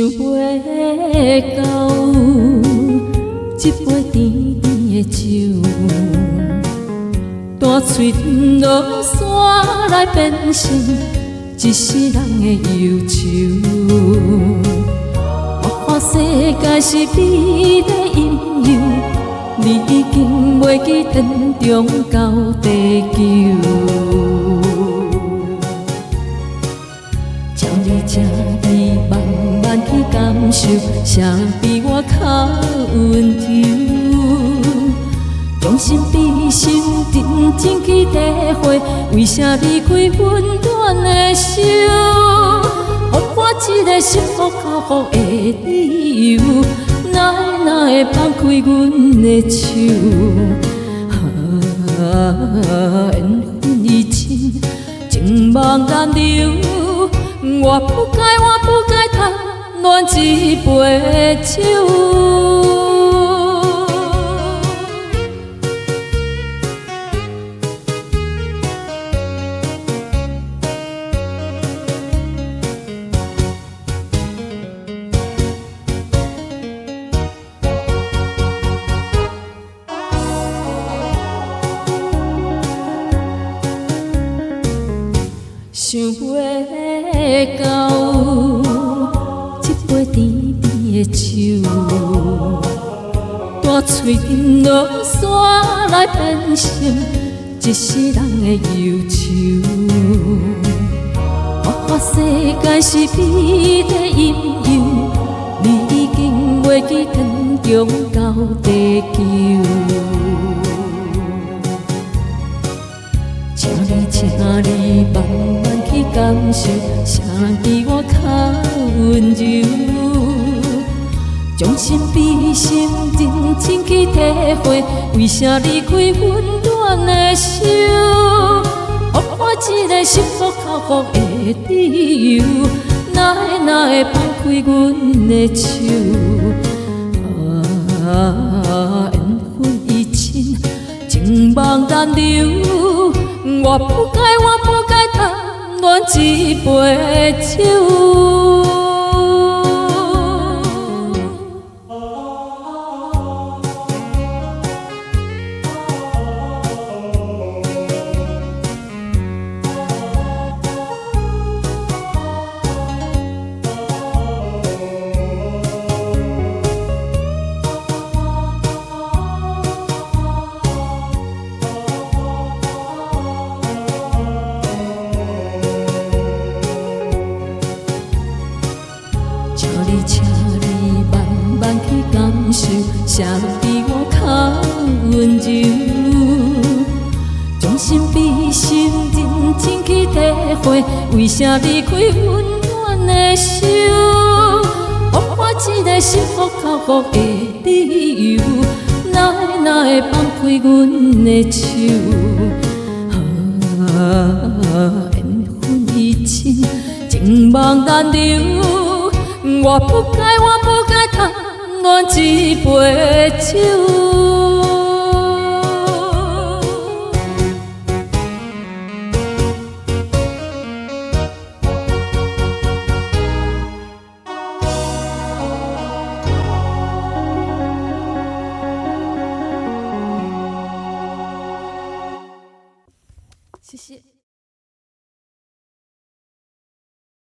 袂到一杯甜甜的酒，大嘴落山来变成一世人的忧愁。我看世界是美丽阴游，你已经袂记天中到地球。请你，请你慢慢去感受，谁比我较温柔？将心比心，认真去体会，为啥离开温暖的手？给我一个幸福靠福的理由，哪会放开阮的手？缘分已尽，情茫然流。我不该贪恋一杯酒。想袂到一杯甜甜的酒，大嘴落山来变成一世人的忧愁。我看世界是美丽阴游，你已经袂记天中到地球。请你慢慢去感受，谁比我较温柔？将心比心，认真去体会，为啥离开温暖的手？给我一个幸福靠福的理由，哪会放开阮的手？缘分已尽，情茫然流。我不该贪恋一杯酒。请你慢慢去感受，谁比我较温柔？将心比心，认真去体会，为啥离开温暖的手？给我一个幸福靠福的理由，哪会放开阮的手？缘分已尽，情茫然流。我不该贪恋一杯酒。谢谢。